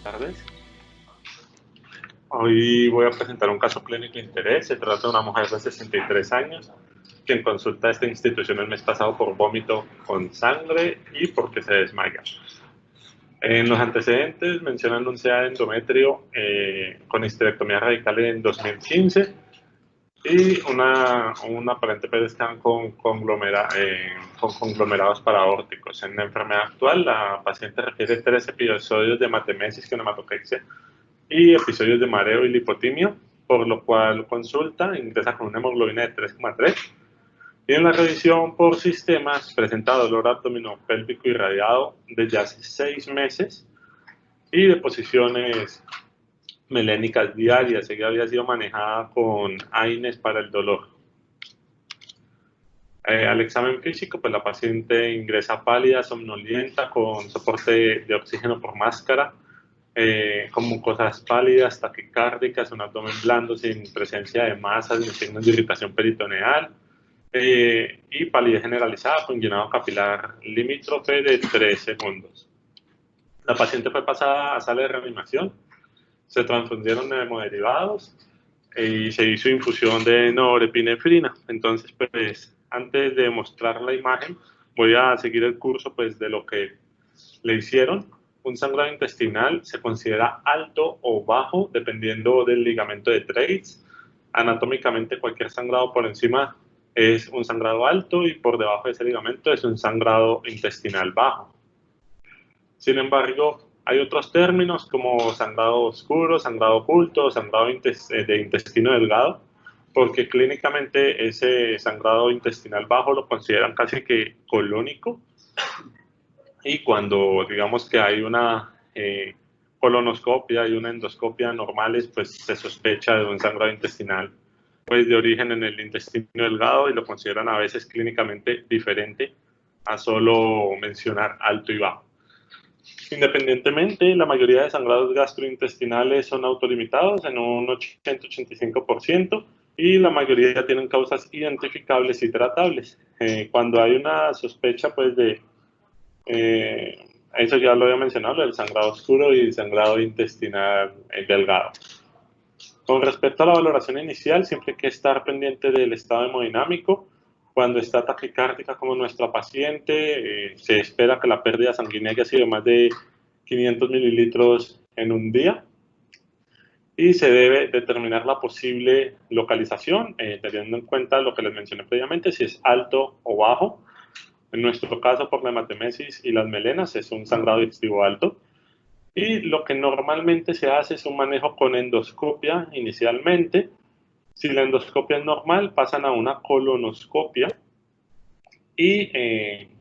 tardes. Hoy voy a presentar un caso clínico de interés. Se trata de una mujer de 63 años quien consulta a esta institución el mes pasado por vómito con sangre y porque se desmaya. En los antecedentes mencionan un CA de endometrio con histerectomía radical en 2015 y un aparente PET scan con conglomerados paraórticos. En la enfermedad actual, la paciente refiere 3 episodios de hematemesis con hematocaxia y episodios de mareo y lipotimia, por lo cual consulta, ingresa con una hemoglobina de 3,3 y en la revisión por sistemas presenta dolor abdominopélvico irradiado desde hace 6 meses y deposiciones melénicas diarias. Ella había sido manejada con AINES para el dolor. Al examen físico, pues la paciente ingresa pálida, somnolienta, con soporte de oxígeno por máscara, con mucosas pálidas, taquicárdicas, un abdomen blando sin presencia de masas ni signos de irritación peritoneal, y palidez generalizada con llenado capilar limítrofe de 3 segundos. La paciente fue pasada a sala de reanimación, se transfundieron hemoderivados y se hizo infusión de norepinefrina. Entonces, pues, antes de mostrar la imagen, voy a seguir el curso, pues, de lo que le hicieron. Un sangrado intestinal se considera alto o bajo, dependiendo del ligamento de Treitz. Anatómicamente, cualquier sangrado por encima es un sangrado alto y por debajo de ese ligamento es un sangrado intestinal bajo. Sin embargo, hay otros términos como sangrado oscuro, sangrado oculto, sangrado de intestino delgado, porque clínicamente ese sangrado intestinal bajo lo consideran casi que colónico, y cuando digamos que hay una colonoscopia y una endoscopia normales, pues se sospecha de un sangrado intestinal pues de origen en el intestino delgado y lo consideran a veces clínicamente diferente a solo mencionar alto y bajo. Independientemente, la mayoría de sangrados gastrointestinales son autolimitados en un 80-85% y la mayoría tienen causas identificables y tratables. Cuando hay una sospecha pues de eso ya lo había mencionado, el sangrado oscuro y el sangrado intestinal delgado. Con respecto a la valoración inicial, siempre hay que estar pendiente del estado hemodinámico. Cuando está taquicárdica como nuestra paciente, se espera que la pérdida sanguínea haya sido más de 500 mililitros en un día y se debe determinar la posible localización, teniendo en cuenta lo que les mencioné previamente, si es alto o bajo. En nuestro caso, por la hematemesis y las melenas, es un sangrado digestivo alto. Y lo que normalmente se hace es un manejo con endoscopia inicialmente. Si la endoscopia es normal, pasan a una colonoscopia. Y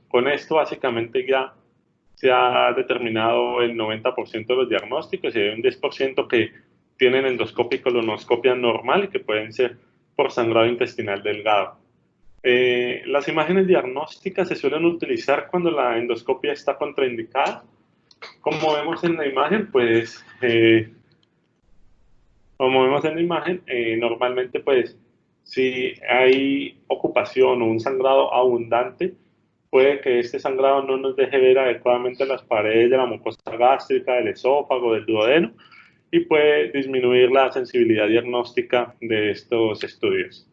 con esto básicamente ya se ha determinado el 90% de los diagnósticos y hay un 10% que tienen endoscopia y colonoscopia normal y que pueden ser por sangrado intestinal delgado. Las imágenes diagnósticas se suelen utilizar cuando la endoscopia está contraindicada. Como vemos en la imagen, pues, normalmente, pues, si hay ocupación o un sangrado abundante, puede que este sangrado no nos deje ver adecuadamente las paredes de la mucosa gástrica, del esófago, del duodeno, y puede disminuir la sensibilidad diagnóstica de estos estudios.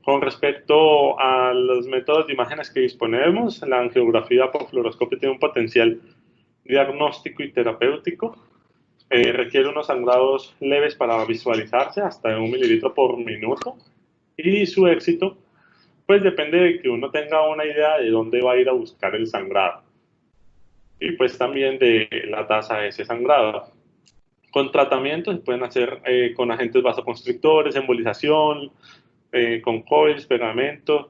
Con respecto a los métodos de imágenes que disponemos, la angiografía por fluoroscopio tiene un potencial diagnóstico y terapéutico. Requiere unos sangrados leves para visualizarse, hasta 1 mililitro por minuto, y su éxito pues depende de que uno tenga una idea de dónde va a ir a buscar el sangrado y pues también de la tasa de ese sangrado. Con tratamientos se pueden hacer con agentes vasoconstrictores, embolización, con coils, pegamento,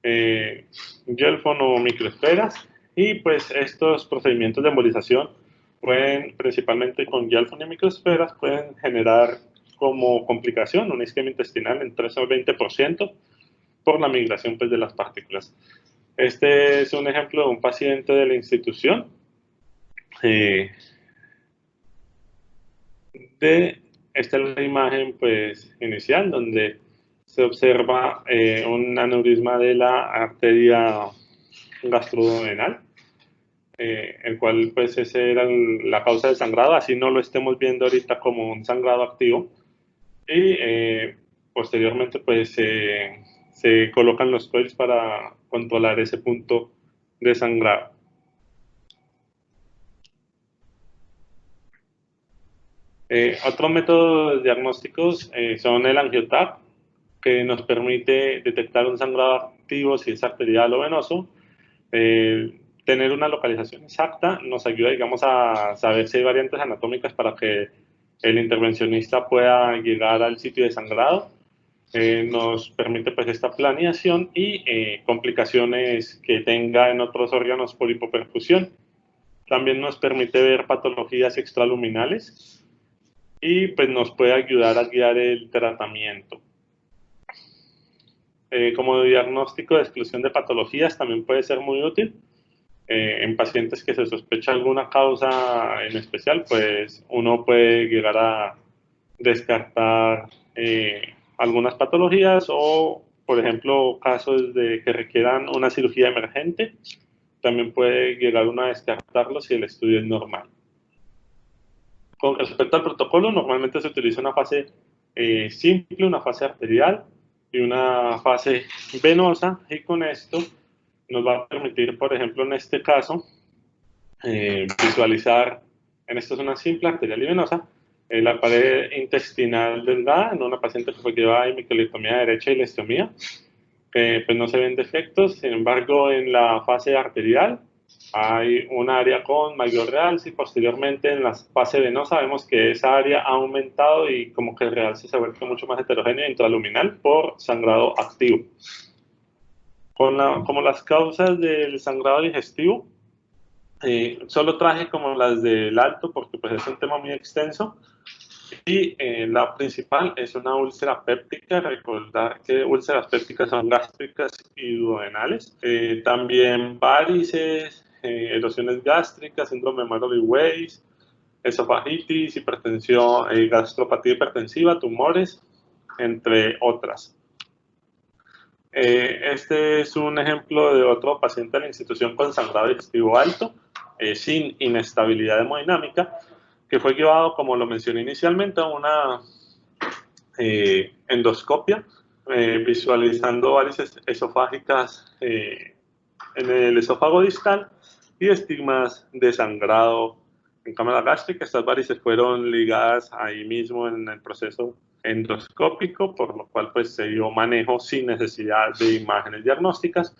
Gelfond o microesferas, y pues estos procedimientos de embolización pueden, principalmente con Gelfond y microesferas, pueden generar como complicación una isquemia intestinal en 3 al 20% por la migración pues, de las partículas. Este es un ejemplo de un paciente de la institución. Esta es la imagen pues, inicial, donde se observa un aneurisma de la arteria gastroduodenal. el cual pues ese era la causa del sangrado, así no lo estemos viendo ahorita como un sangrado activo. Y posteriormente pues se colocan los coils para controlar ese punto de sangrado. Otros métodos diagnósticos son el AngioTAC, que nos permite detectar un sangrado activo si es arterial o venoso. Tener una localización exacta nos ayuda, digamos, a saber si hay variantes anatómicas para que el intervencionista pueda llegar al sitio de sangrado. Nos permite pues esta planeación y complicaciones que tenga en otros órganos por hipoperfusión. También nos permite ver patologías extraluminales y pues nos puede ayudar a guiar el tratamiento. Como diagnóstico de exclusión de patologías también puede ser muy útil. En pacientes que se sospecha alguna causa en especial, pues uno puede llegar a descartar algunas patologías o, por ejemplo, casos de que requieran una cirugía emergente, también puede llegar uno a descartarlo si el estudio es normal. Con respecto al protocolo, normalmente se utiliza una fase simple, una fase arterial y una fase venosa, y con esto nos va a permitir, por ejemplo, en este caso, visualizar, en esto es una simple arterial y venosa, la pared intestinal delgada en una paciente que fue llevada a hemicolectomía derecha y lestomía. Pues no se ven defectos, sin embargo, en la fase arterial hay un área con mayor realce y posteriormente en la fase venosa vemos que esa área ha aumentado y como que el realce se vuelve mucho más heterogéneo intraluminal por sangrado activo. Como las causas del sangrado digestivo, solo traje como las del alto porque pues es un tema muy extenso. Y la principal es una úlcera péptica. Recordar que úlceras pépticas son gástricas y duodenales. También varices, erosiones gástricas, síndrome de Mallory-Weiss, esofagitis, hipertensión, gastropatía hipertensiva, tumores, entre otras. Este es un ejemplo de otro paciente de la institución con sangrado digestivo alto, sin inestabilidad hemodinámica, que fue llevado, como lo mencioné inicialmente, a una endoscopia, visualizando varices esofágicas en el esófago distal y estigmas de sangrado en cámara gástrica. Estas varices fueron ligadas ahí mismo en el proceso endoscópico, por lo cual pues se dio manejo sin necesidad de imágenes diagnósticas.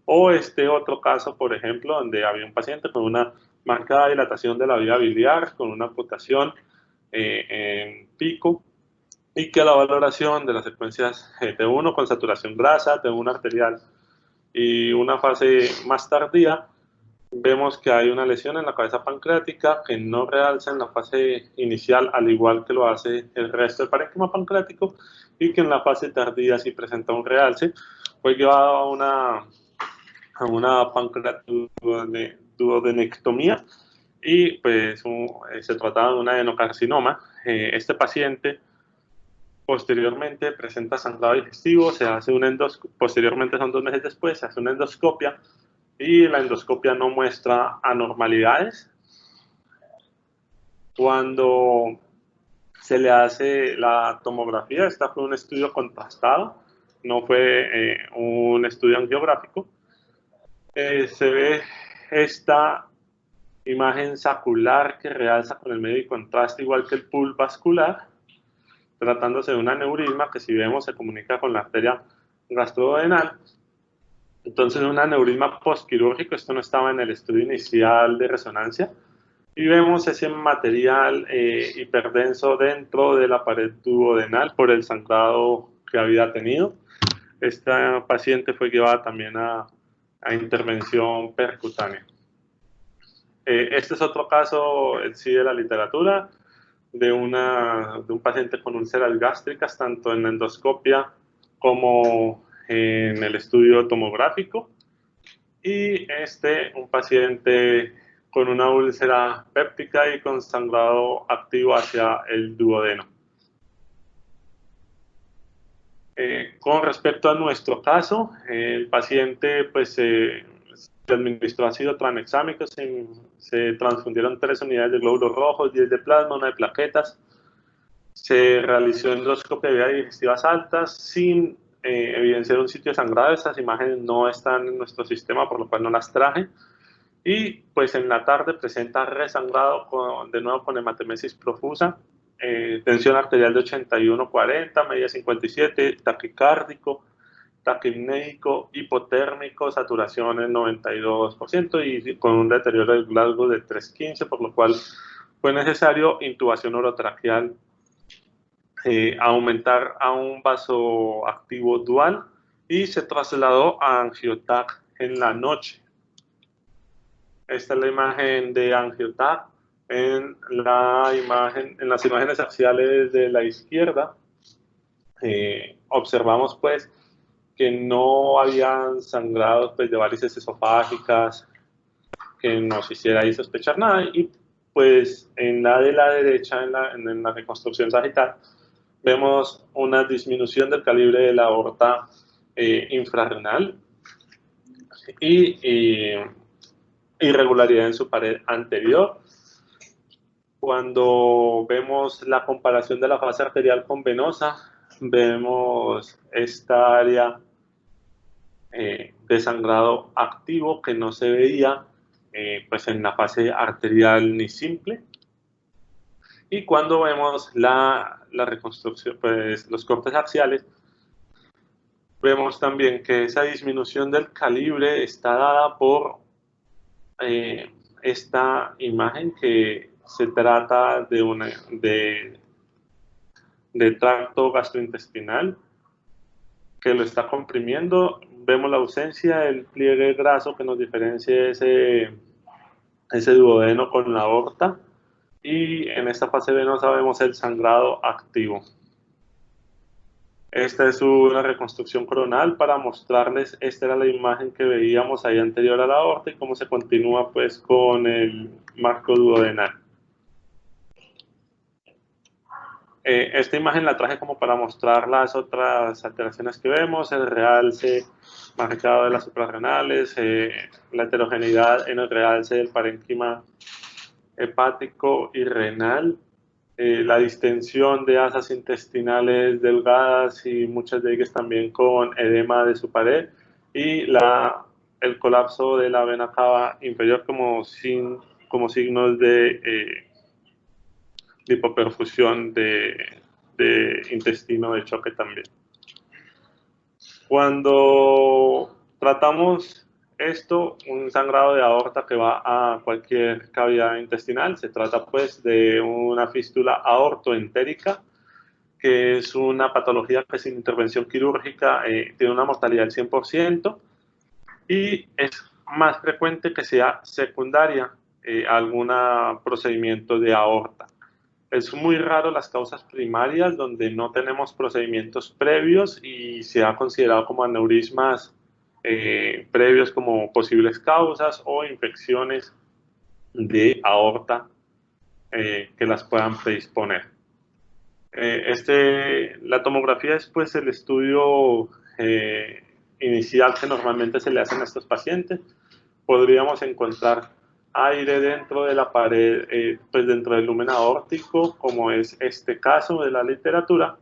O este otro caso, por ejemplo, donde había un paciente con una marcada dilatación de la vía biliar, con una amputación en pico, y que la valoración de las secuencias T1 con saturación grasa, T1 arterial y una fase más tardía, vemos que hay una lesión en la cabeza pancreática que no realza en la fase inicial, al igual que lo hace el resto del parénquima pancreático, y que en la fase tardía sí presenta un realce. Fue llevado a una pancreatoduodenectomía y pues se trataba de un adenocarcinoma. Este paciente posteriormente presenta sangrado digestivo, se hace una endoscopia, posteriormente son 2 meses después, se hace una endoscopia y la endoscopia no muestra anormalidades. Cuando se le hace la tomografía, esta fue un estudio contrastado, no fue un estudio angiográfico, se ve esta imagen sacular que realza con el medio y contraste igual que el pool vascular, tratándose de un aneurisma que, si vemos, se comunica con la arteria gastrodenal. Entonces, un aneurisma postquirúrgico, esto no estaba en el estudio inicial de resonancia, y vemos ese material hiperdenso dentro de la pared duodenal por el sangrado que había tenido. Esta paciente fue llevada también a intervención percutánea. Este es otro caso, sí, de la literatura, de un paciente con úlceras gástricas, tanto en la endoscopia como en el estudio tomográfico. Y un paciente con una úlcera péptica y con sangrado activo hacia el duodeno. Con respecto a nuestro caso, el paciente pues Se administró ácido tranexámico, se transfundieron 3 unidades de glóbulos rojos, 10 de plasma, 1 de plaquetas. Se realizó endoscopia de vías digestivas altas sin evidenciar un sitio de sangrado. Estas imágenes no están en nuestro sistema, por lo cual no las traje. Y pues en la tarde presenta resangrado de nuevo con hematemesis profusa, tensión arterial de 81/40, media 57, taquicárdico, taquipnéico, hipotérmico, saturación en 92% y con un deterioro del Glasgow de 315, por lo cual fue necesario intubación orotraqueal, aumentar a un vasoactivo dual y se trasladó a angiotac en la noche. Esta es la imagen de angiotac en las imágenes axiales de la izquierda. Observamos pues que no habían sangrados pues, de varices esofágicas que nos hiciera ahí sospechar nada. Y pues en la de la derecha, en la reconstrucción sagital, vemos una disminución del calibre de la aorta infrarrenal y irregularidad en su pared anterior. Cuando vemos la comparación de la fase arterial con venosa, vemos esta área de sangrado activo que no se veía pues en la fase arterial ni simple. Y cuando vemos la reconstrucción, pues los cortes axiales, vemos también que esa disminución del calibre está dada por esta imagen que se trata de tracto gastrointestinal que lo está comprimiendo. Vemos la ausencia del pliegue graso que nos diferencia ese duodeno con la aorta, y en esta fase venosa vemos el sangrado activo. Esta es una reconstrucción coronal para mostrarles, esta era la imagen que veíamos ahí anterior a la aorta y cómo se continúa pues con el marco duodenal. Esta imagen la traje como para mostrar las otras alteraciones que vemos, el realce marcado de las suprarrenales, la heterogeneidad en el realce del parénquima hepático y renal, la distensión de asas intestinales delgadas y muchas de ellas también con edema de su pared, y el colapso de la vena cava inferior como signos de hipoperfusión de intestino de choque también. Cuando tratamos esto, un sangrado de aorta que va a cualquier cavidad intestinal, se trata pues de una fístula aortoentérica, que es una patología que sin intervención quirúrgica tiene una mortalidad del 100% y es más frecuente que sea secundaria a algún procedimiento de aorta. Es muy raro las causas primarias donde no tenemos procedimientos previos y se ha considerado como aneurismas previos como posibles causas o infecciones de aorta que las puedan predisponer. La tomografía es pues el estudio inicial que normalmente se le hacen a estos pacientes. Podríamos encontrar aire dentro de la pared, pues dentro del lumen aórtico, como es este caso de la literatura,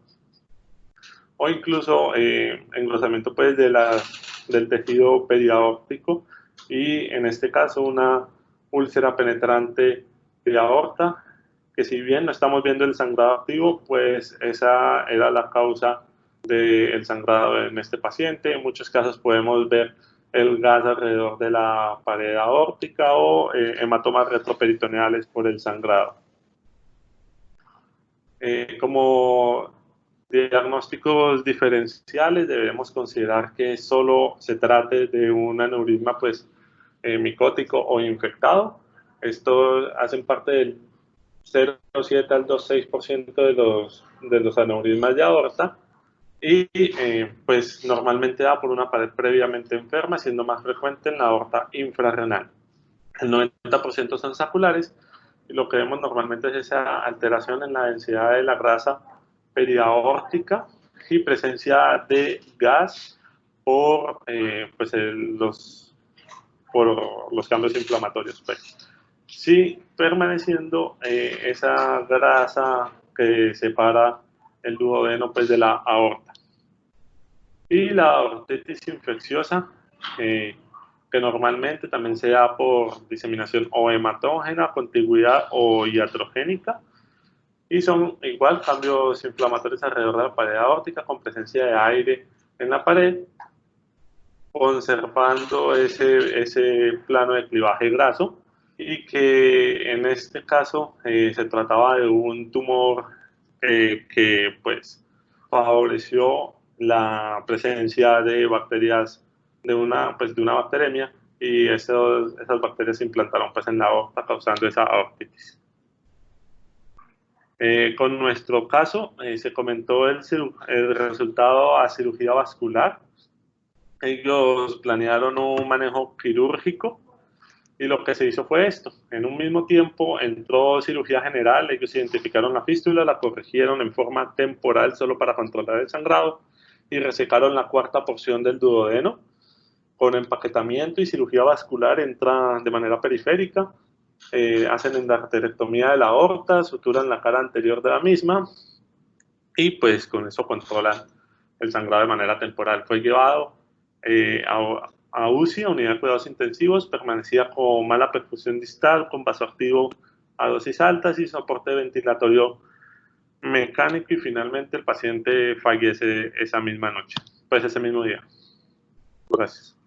o incluso engrosamiento pues del tejido periaórtico, y en este caso una úlcera penetrante de aorta, que si bien no estamos viendo el sangrado activo, pues esa era la causa del sangrado en este paciente. En muchos casos podemos ver el gas alrededor de la pared aórtica o hematomas retroperitoneales por el sangrado. Como diagnósticos diferenciales debemos considerar que solo se trate de un aneurisma pues, micótico o infectado. Esto hacen parte del 0,7 al 2,6% de los aneurismas de aorta, y pues normalmente da por una pared previamente enferma, siendo más frecuente en la aorta infrarrenal. El 90% son saculares, y lo que vemos normalmente es esa alteración en la densidad de la grasa periaórtica y presencia de gas por pues por los cambios inflamatorios. Pues. Sí, permaneciendo esa grasa que separa el duodeno pues, de la aorta. Y la aortitis infecciosa, que normalmente también se da por diseminación o hematógena, contigüidad o iatrogénica, y son igual cambios inflamatorios alrededor de la pared aórtica con presencia de aire en la pared, conservando ese plano de clivaje graso, y que en este caso se trataba de un tumor que pues favoreció la presencia de bacterias de una bacteremia, y esas bacterias se implantaron pues en la aorta causando esa aortitis. Con nuestro caso se comentó el resultado a cirugía vascular. Ellos planearon un manejo quirúrgico y lo que se hizo fue esto. En un mismo tiempo entró cirugía general, ellos identificaron la fístula, la corrigieron en forma temporal solo para controlar el sangrado y resecaron la cuarta porción del duodeno. Con empaquetamiento y cirugía vascular entran de manera periférica, hacen endarterectomía de la aorta, suturan la cara anterior de la misma y pues con eso controlan el sangrado de manera temporal. Fue llevado a UCI, a unidad de cuidados intensivos, permanecía con mala perfusión distal, con vasoactivo a dosis altas y soporte ventilatorio mecánico, y finalmente el paciente fallece esa misma noche, pues ese mismo día. Gracias.